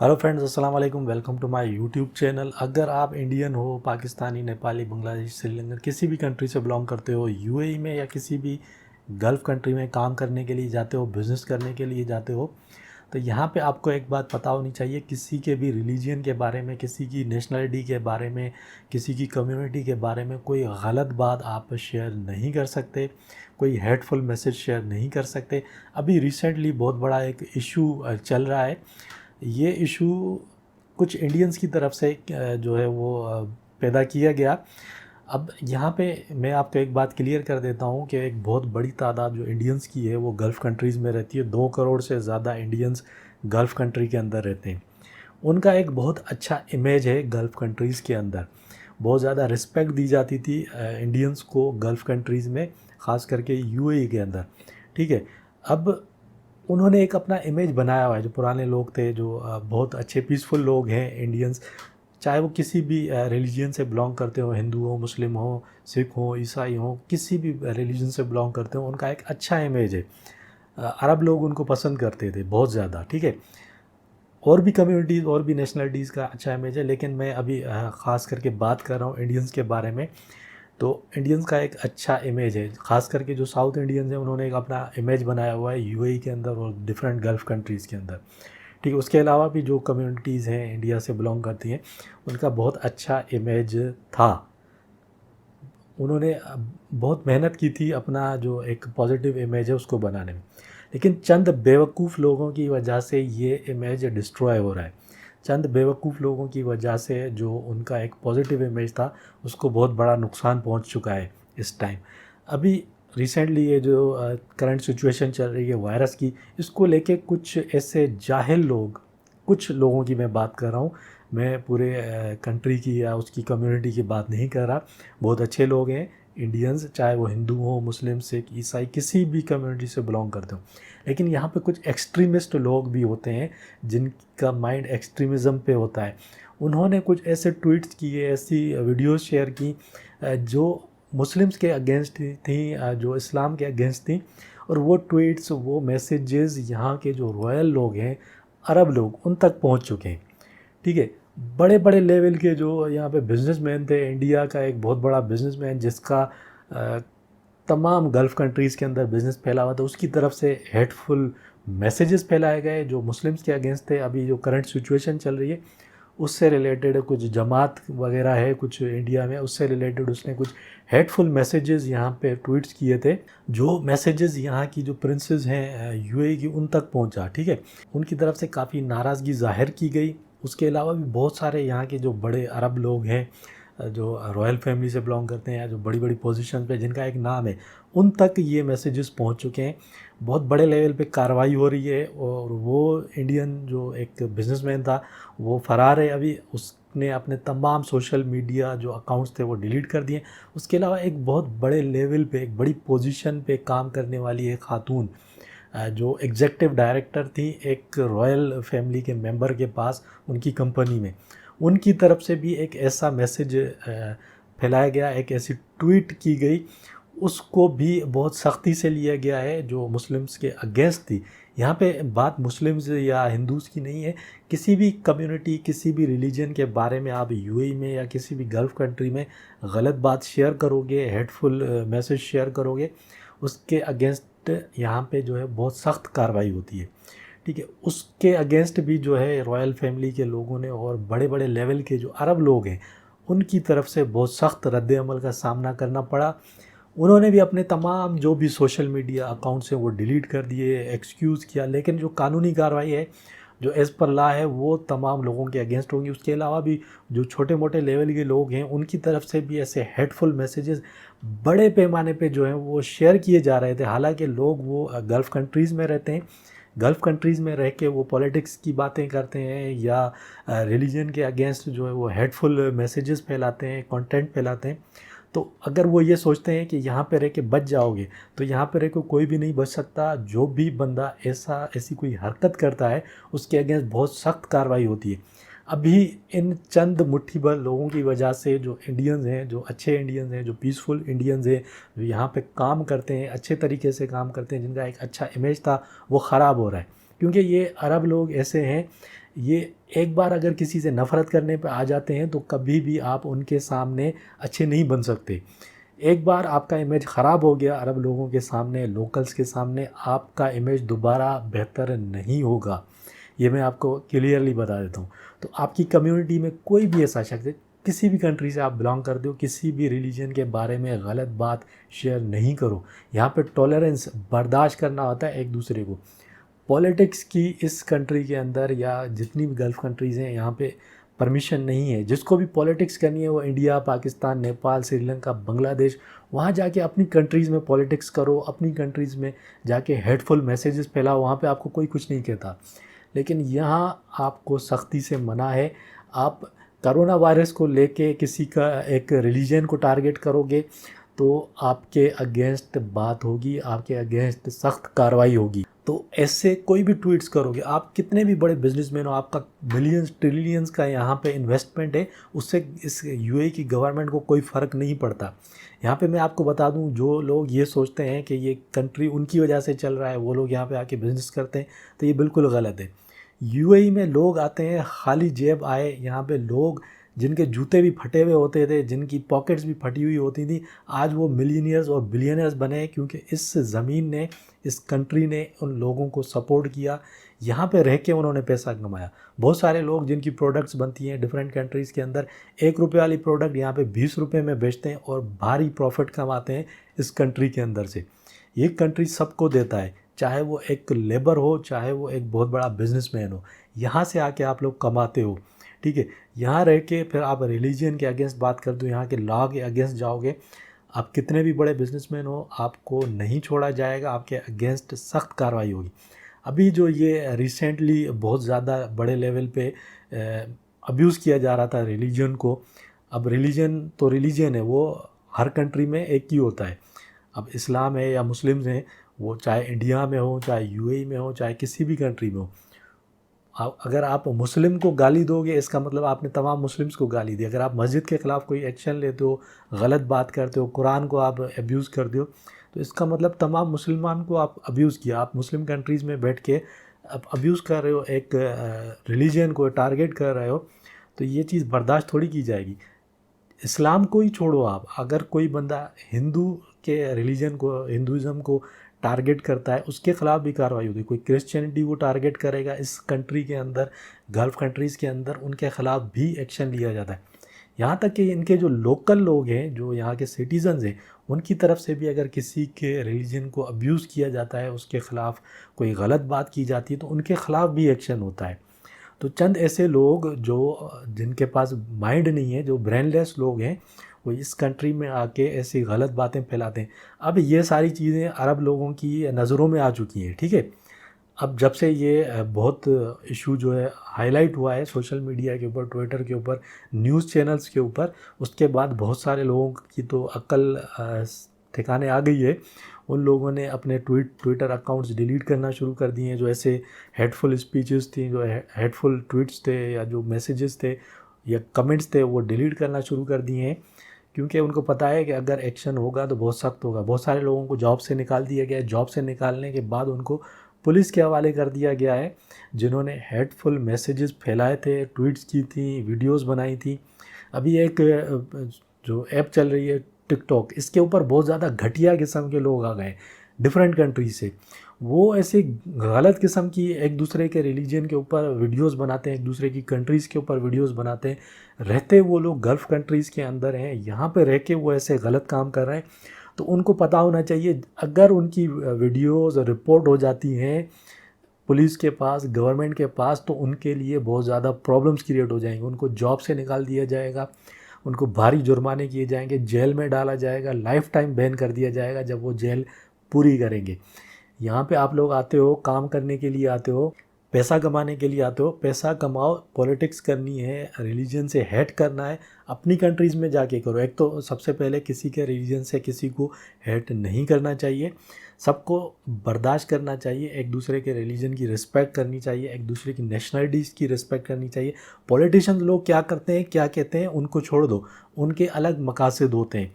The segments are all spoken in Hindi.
हेलो फ्रेंड्स, अस्सलाम वालेकुम। Welcome to my YouTube channel. अगर आप इंडियन हो, पाकिस्तानी, नेपाली, बांग्लादेश, श्रीलंकन किसी भी कंट्री से बिलोंग करते हो, यूएई में या किसी भी गल्फ़ कंट्री में काम करने के लिए जाते हो, बिज़नेस करने के लिए जाते हो, तो यहाँ पे आपको एक बात पता होनी चाहिए। किसी के भी रिलीजन के बारे में, किसी की नेशनलिटी के बारे में, किसी की कम्युनिटी के बारे में कोई गलत बात आप शेयर नहीं कर सकते, कोई हेटफुल मैसेज शेयर नहीं कर सकते। अभी रिसेंटली बहुत बड़ा एक इशू चल रहा है। ये इशू कुछ इंडियंस की तरफ से जो है वो पैदा किया गया। अब यहाँ पे मैं आपको एक बात क्लियर कर देता हूँ कि एक बहुत बड़ी तादाद जो इंडियंस की है वो गल्फ़ कंट्रीज़ में रहती है। 2 करोड़ से ज़्यादा इंडियंस गल्फ़ कंट्री के अंदर रहते हैं। उनका एक बहुत अच्छा इमेज है गल्फ़ कंट्रीज़ के अंदर। बहुत ज़्यादा रिस्पेक्ट दी जाती थी इंडियंस को गल्फ़ कंट्रीज़ में, ख़ास करके यूएई के अंदर। ठीक है। अब उन्होंने एक अपना इमेज बनाया हुआ है। जो पुराने लोग थे, जो बहुत अच्छे पीसफुल लोग हैं इंडियंस, चाहे वो किसी भी रिलीजन से बिलोंग करते हो, हिंदू हो, मुस्लिम हो, सिख हो, ईसाई हो, किसी भी रिलीजन से बिलोंग करते हो, उनका एक अच्छा इमेज है। अरब लोग उनको पसंद करते थे बहुत ज़्यादा। ठीक है। और भी कम्युनिटीज़ और भी नेशनलिटीज़ का अच्छा इमेज है, लेकिन मैं अभी ख़ास करके बात कर रहा हूँ इंडियंस के बारे में। तो इंडियंस का एक अच्छा इमेज है, ख़ास करके जो साउथ इंडियंस हैं उन्होंने एक अपना इमेज बनाया हुआ है यूएई के अंदर और डिफरेंट गल्फ़ कंट्रीज़ के अंदर। ठीक है। उसके अलावा भी जो कम्युनिटीज़ हैं इंडिया से बिलोंग करती हैं, उनका बहुत अच्छा इमेज था। उन्होंने बहुत मेहनत की थी अपना जो एक पॉजिटिव इमेज है उसको बनाने में, लेकिन चंद बेवकूफ़ लोगों की वजह से ये इमेज डिस्ट्रॉय हो रहा है। चंद बेवकूफ़ लोगों की वजह से जो उनका एक पॉजिटिव इमेज था उसको बहुत बड़ा नुकसान पहुंच चुका है इस टाइम। अभी रिसेंटली ये जो करंट सिचुएशन चल रही है वायरस की, इसको लेके कुछ ऐसे जाहिल लोग, कुछ लोगों की मैं बात कर रहा हूँ, मैं पूरे कंट्री की या उसकी कम्युनिटी की बात नहीं कर रहा। बहुत अच्छे लोग हैं इंडियंस, चाहे वो हिंदू हो, मुस्लिम, सिख, ईसाई, किसी भी कम्युनिटी से बिलोंग करते हो। लेकिन यहाँ पे कुछ एक्सट्रीमिस्ट लोग भी होते हैं जिनका माइंड एक्सट्रीमिज़म पे होता है। उन्होंने कुछ ऐसे ट्वीट्स किए, ऐसी वीडियोस शेयर की जो मुस्लिम्स के अगेंस्ट थी, जो इस्लाम के अगेंस्ट थी। और वो ट्वीट्स, वो मैसेजेस यहाँ के जो रॉयल लोग हैं, अरब लोग, उन तक पहुँच चुके हैं। ठीक है। बड़े बड़े लेवल के जो यहाँ पे बिजनेसमैन थे, इंडिया का एक बहुत बड़ा बिजनेसमैन जिसका तमाम गल्फ़ कंट्रीज़ के अंदर बिज़नेस फैला हुआ था, उसकी तरफ से हेटफुल मैसेजेस फैलाए गए जो मुस्लिम्स के अगेंस्ट थे। अभी जो करंट सिचुएशन चल रही है उससे रिलेटेड कुछ जमात वगैरह है कुछ इंडिया में, उससे रिलेटेड उसने कुछ हेटफुल मैसेजेस यहाँ पे ट्वीट्स किए थे। जो मैसेजेस यहाँ की जो प्रिंसेस हैं यूएई की, उन तक पहुँचा। ठीक है। उनकी तरफ से काफ़ी नाराज़गी ज़ाहिर की गई। उसके अलावा भी बहुत सारे यहाँ के जो बड़े अरब लोग हैं, जो रॉयल फैमिली से बिलोंग करते हैं या जो बड़ी बड़ी पोजीशन पे जिनका एक नाम है, उन तक ये मैसेजेस पहुंच चुके हैं। बहुत बड़े लेवल पे कार्रवाई हो रही है। और वो इंडियन जो एक बिजनेसमैन था वो फ़रार है अभी। उसने अपने तमाम सोशल मीडिया जो अकाउंट्स थे वो डिलीट कर दिए। उसके अलावा एक बहुत बड़े लेवल पे, एक बड़ी पोजीशन पे काम करने वाली एक खातून, जो एग्जेक्टिव डायरेक्टर थी एक रॉयल फैमिली के मेंबर के पास उनकी कंपनी में, उनकी तरफ से भी एक ऐसा मैसेज फैलाया गया, एक ऐसी ट्वीट की गई, उसको भी बहुत सख्ती से लिया गया है जो मुस्लिम्स के अगेंस्ट थी। यहाँ पे बात मुस्लिम्स या हिंदूज़ की नहीं है। किसी भी कम्युनिटी, किसी भी रिलीजन के बारे में आप यूएई में या किसी भी गल्फ़ कंट्री में गलत बात शेयर करोगे, हेटफुल मैसेज शेयर करोगे, उसके अगेंस्ट यहाँ पे जो है बहुत सख्त कार्रवाई होती है। ठीक है। उसके अगेंस्ट भी जो है रॉयल फैमिली के लोगों ने और बड़े बड़े लेवल के जो अरब लोग हैं उनकी तरफ से बहुत सख्त रद्द अमल का सामना करना पड़ा। उन्होंने भी अपने तमाम जो भी सोशल मीडिया अकाउंट्स हैं वो डिलीट कर दिए, एक्सक्यूज़ किया। लेकिन जो कानूनी कार्रवाई है, जो एज़ पर लॉ है, वो तमाम लोगों के अगेंस्ट होंगी। उसके अलावा भी जो छोटे मोटे लेवल के लोग हैं उनकी तरफ से भी ऐसे हेटफुल मैसेजेस बड़े पैमाने पे जो हैं वो शेयर किए जा रहे थे। हालांकि लोग वो गल्फ़ कंट्रीज़ में रहते हैं, गल्फ़ कंट्रीज़ में रह के वो पॉलिटिक्स की बातें करते हैं या रिलीजन के अगेंस्ट जो है वो हेटफुल मैसेजेस फैलाते हैं, कंटेंट फैलाते हैं। तो अगर वो ये सोचते हैं कि यहाँ पे रह के बच जाओगे, तो यहाँ पे रह के कोई भी नहीं बच सकता। जो भी बंदा ऐसी कोई हरकत करता है उसके अगेंस्ट बहुत सख्त कार्रवाई होती है। अभी इन चंद मुट्ठी भर लोगों की वजह से जो इंडियंस हैं, जो अच्छे इंडियंस हैं, जो पीसफुल इंडियंस हैं, जो यहाँ पे काम करते हैं, अच्छे तरीके से काम करते हैं, जिनका एक अच्छा इमेज था, वो ख़राब हो रहा है। क्योंकि ये अरब लोग ऐसे हैं, ये एक बार अगर किसी से नफ़रत करने पे आ जाते हैं तो कभी भी आप उनके सामने अच्छे नहीं बन सकते। एक बार आपका इमेज ख़राब हो गया अरब लोगों के सामने, लोकल्स के सामने, आपका इमेज दोबारा बेहतर नहीं होगा। ये मैं आपको क्लियरली बता देता हूँ। तो आपकी कम्युनिटी में कोई भी ऐसा शख्स है, किसी भी कंट्री से आप बिलोंग करते हो, किसी भी रिलीजन के बारे में गलत बात शेयर नहीं करो। यहाँ पे टॉलरेंस, बर्दाश्त करना होता है एक दूसरे को। पॉलिटिक्स की इस कंट्री के अंदर या जितनी भी गल्फ़ कंट्रीज़ हैं, यहाँ पे परमिशन नहीं है। जिसको भी पॉलिटिक्स करनी है वो इंडिया, पाकिस्तान, नेपाल, श्रीलंका, बांग्लादेश, वहाँ जाके अपनी कंट्रीज़ में पॉलिटिक्स करो, अपनी कंट्रीज़ में जाके हेटफुल मैसेजेस फैलाओ, वहाँ पे आपको कोई कुछ नहीं कहता। लेकिन यहाँ आपको सख्ती से मना है। आप कोरोना वायरस को लेके किसी का एक रिलीजन को टारगेट करोगे तो आपके अगेंस्ट बात होगी, आपके अगेंस्ट सख्त कार्रवाई होगी। तो ऐसे कोई भी ट्वीट्स करोगे, आप कितने भी बड़े बिजनेसमैन हो, आपका मिलियंस ट्रिलियंस का यहाँ पे इन्वेस्टमेंट है, उससे इस यूएई की गवर्नमेंट को कोई फ़र्क नहीं पड़ता। यहाँ पे मैं आपको बता दूँ, जो लोग ये सोचते हैं कि ये कंट्री उनकी वजह से चल रहा है, वो लोग यहाँ पे आके बिज़नेस करते हैं, तो ये बिल्कुल गलत है। यूएई में लोग आते हैं खाली जेब आए, यहाँ पे लोग जिनके जूते भी फटे हुए होते थे, जिनकी पॉकेट्स भी फटी हुई होती थी, आज वो मिलीनियर्स और बिलियनर्स बने, क्योंकि इस ज़मीन ने, इस कंट्री ने उन लोगों को सपोर्ट किया, यहाँ पे रह के उन्होंने पैसा कमाया। बहुत सारे लोग जिनकी प्रोडक्ट्स बनती हैं डिफरेंट कंट्रीज़ के अंदर, 1 रुपये वाली प्रोडक्ट यहाँ पे 20 रुपये में बेचते हैं और भारी प्रॉफिट कमाते हैं इस कंट्री के अंदर से। ये कंट्री सबको देता है, चाहे वो एक लेबर हो, चाहे वो एक बहुत बड़ा बिजनेसमैन हो, यहाँ से आके आप लोग कमाते हो, ठीक है। यहाँ रह के फिर आप रिलीजन के अगेंस्ट बात कर दो, यहाँ के लॉ के अगेंस्ट जाओगे, आप कितने भी बड़े बिजनेसमैन हो, आपको नहीं छोड़ा जाएगा, आपके अगेंस्ट सख्त कार्रवाई होगी। अभी जो ये रिसेंटली बहुत ज़्यादा बड़े लेवल पे अब्यूज़ किया जा रहा था रिलीजन को, अब रिलीजन तो रिलीजन है, वो हर कंट्री में एक ही होता है। अब इस्लाम है या मुस्लिम्स हैं, वो चाहे इंडिया में हो, चाहे यूएई में हो, चाहे किसी भी कंट्री में हो, अगर आप मुस्लिम को गाली दोगे इसका मतलब आपने तमाम मुस्लिम्स को गाली दी। अगर आप मस्जिद के ख़िलाफ़ कोई एक्शन लेते हो, गलत बात करते हो, कुरान को आप अब्यूज़ करते हो, तो इसका मतलब तमाम मुसलमान को आप अब्यूज़ किया। आप मुस्लिम कंट्रीज़ में बैठ के आप अब्यूज़ कर रहे हो, एक रिलीजन को टारगेट कर रहे हो, तो ये चीज़ बर्दाश्त थोड़ी की जाएगी। इस्लाम को ही छोड़ो आप, अगर कोई बंदा हिंदू के रिलीजन को, हिंदुज़म को टारगेट करता है, उसके ख़िलाफ़ भी कार्रवाई होती है। कोई क्रिश्चियनिटी को टारगेट करेगा इस कंट्री के अंदर, गल्फ़ कंट्रीज़ के अंदर, उनके ख़िलाफ़ भी एक्शन लिया जाता है। यहाँ तक कि इनके जो लोकल लोग हैं, जो यहाँ के सिटीज़न्स हैं, उनकी तरफ से भी अगर किसी के रिलीजन को अब्यूज़ किया जाता है, उसके ख़िलाफ़ कोई गलत बात की जाती है, तो उनके ख़िलाफ़ भी एक्शन होता है। तो चंद ऐसे लोग जो जिनके पास माइंड नहीं है, जो ब्रेनलेस लोग हैं, वो इस कंट्री में आके ऐसी गलत बातें फैलाते हैं। अब ये सारी चीज़ें अरब लोगों की नज़रों में आ चुकी हैं, ठीक है। अब जब से ये बहुत इशू जो है हाईलाइट हुआ है सोशल मीडिया के ऊपर, ट्विटर के ऊपर, न्यूज़ चैनल्स के ऊपर, उसके बाद बहुत सारे लोगों की तो अक्ल ठिकाने आ गई है। उन लोगों ने अपने ट्विटर अकाउंट्स डिलीट करना शुरू कर दिए हैं, जो ऐसे हेटफुल स्पीचेस थी, जो हेटफुल ट्वीट्स थे, या जो मैसेजेस थे या कमेंट्स थे, वो डिलीट करना शुरू कर दिए हैं, क्योंकि उनको पता है कि अगर एक्शन होगा तो बहुत सख्त होगा। बहुत सारे लोगों को जॉब से निकाल दिया गया है, जॉब से निकालने के बाद उनको पुलिस के हवाले कर दिया गया है, जिन्होंने हेटफुल मैसेजेस फैलाए थे, ट्वीट्स की थी, वीडियोस बनाई थी। अभी एक जो ऐप चल रही है टिकटॉक, इसके ऊपर बहुत ज़्यादा घटिया किस्म के लोग आ गए डिफरेंट कंट्री से। वो ऐसे गलत किस्म की एक दूसरे के रिलीजन के ऊपर वीडियोस बनाते हैं, एक दूसरे की कंट्रीज़ के ऊपर वीडियोस बनाते हैं। रहते वो लोग गल्फ़ कंट्रीज़ के अंदर हैं, यहाँ पे रह के वो ऐसे गलत काम कर रहे हैं, तो उनको पता होना चाहिए, अगर उनकी वीडियोस रिपोर्ट हो जाती हैं पुलिस के पास, गवर्नमेंट के पास, तो उनके लिए बहुत ज़्यादा प्रॉब्लम्स क्रिएट हो जाएंगे। उनको जॉब से निकाल दिया जाएगा, उनको भारी जुर्माने किए जाएंगे, जेल में डाला जाएगा, लाइफ टाइम बैन कर दिया जाएगा जब वो जेल पूरी करेंगे। यहाँ पे आप लोग आते हो, काम करने के लिए आते हो, पैसा कमाने के लिए आते हो, पैसा कमाओ, पॉलिटिक्स करनी है, रिलीजन से हेट करना है, अपनी कंट्रीज़ में जाके करो। एक तो सबसे पहले किसी के रिलीजन से किसी को हेट नहीं करना चाहिए, सबको बर्दाश्त करना चाहिए, एक दूसरे के रिलीजन की रिस्पेक्ट करनी चाहिए, एक दूसरे की नेशनलिटीज़ की रिस्पेक्ट करनी चाहिए। पॉलिटिशियन लोग क्या करते हैं, क्या कहते हैं, उनको छोड़ दो, उनके अलग मकासद होते हैं।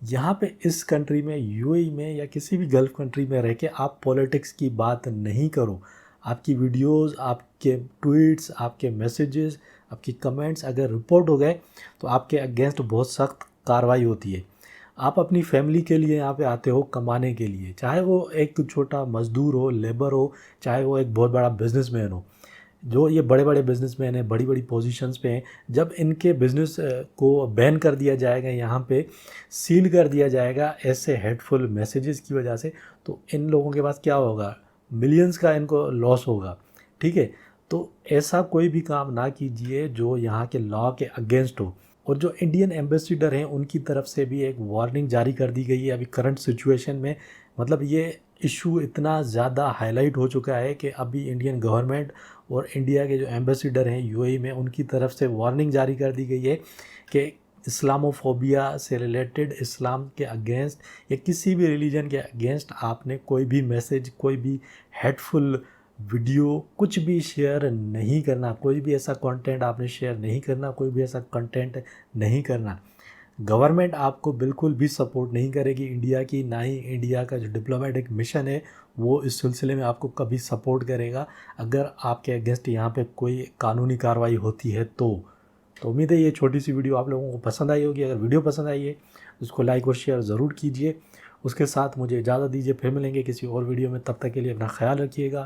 यहाँ पे इस कंट्री में, यूएई में या किसी भी गल्फ़ कंट्री में रह के आप पॉलिटिक्स की बात नहीं करो। आपकी वीडियोस, आपके ट्वीट्स, आपके मैसेजेस, आपकी कमेंट्स अगर रिपोर्ट हो गए तो आपके अगेंस्ट बहुत सख्त कार्रवाई होती है। आप अपनी फैमिली के लिए यहाँ पे आते हो कमाने के लिए, चाहे वो एक छोटा मज़दूर हो, लेबर हो, चाहे वो एक बहुत बड़ा बिजनेसमैन हो। जो ये बड़े बड़े बिजनेसमैन हैं, बड़ी बड़ी पोजीशंस पे हैं, जब इनके बिजनेस को बैन कर दिया जाएगा, यहाँ पे सील कर दिया जाएगा ऐसे हेटफुल मैसेजेस की वजह से, तो इन लोगों के पास क्या होगा, मिलियंस का इनको लॉस होगा। ठीक है, तो ऐसा कोई भी काम ना कीजिए जो यहाँ के लॉ के अगेंस्ट हो। और जो इंडियन एम्बेसडर हैं उनकी तरफ से भी एक वार्निंग जारी कर दी गई है अभी करंट सिचुएशन में। मतलब ये इशू इतना ज़्यादा हाईलाइट हो चुका है कि अभी इंडियन गवर्नमेंट और इंडिया के जो एम्बेसडर हैं यूएई में, उनकी तरफ से वार्निंग जारी कर दी गई है कि इस्लामोफोबिया से रिलेटेड, इस्लाम के अगेंस्ट या किसी भी रिलीजन के अगेंस्ट आपने कोई भी मैसेज, कोई भी हेटफुल वीडियो, कुछ भी शेयर नहीं करना, कोई भी ऐसा कंटेंट आपने शेयर नहीं करना, कोई भी ऐसा कंटेंट नहीं करना। गवर्नमेंट आपको बिल्कुल भी सपोर्ट नहीं करेगी इंडिया की, ना ही इंडिया का जो डिप्लोमेटिक मिशन है वो इस सिलसिले में आपको कभी सपोर्ट करेगा अगर आपके अगेंस्ट यहाँ पे कोई कानूनी कार्रवाई होती है तो उम्मीद है ये छोटी सी वीडियो आप लोगों को पसंद आई होगी। अगर वीडियो पसंद आई है तो उसको लाइक और शेयर ज़रूर कीजिए। उसके साथ मुझे इजाज़त दीजिए, फिर मिलेंगे किसी और वीडियो में। तब तक के लिए अपना ख्याल रखिएगा।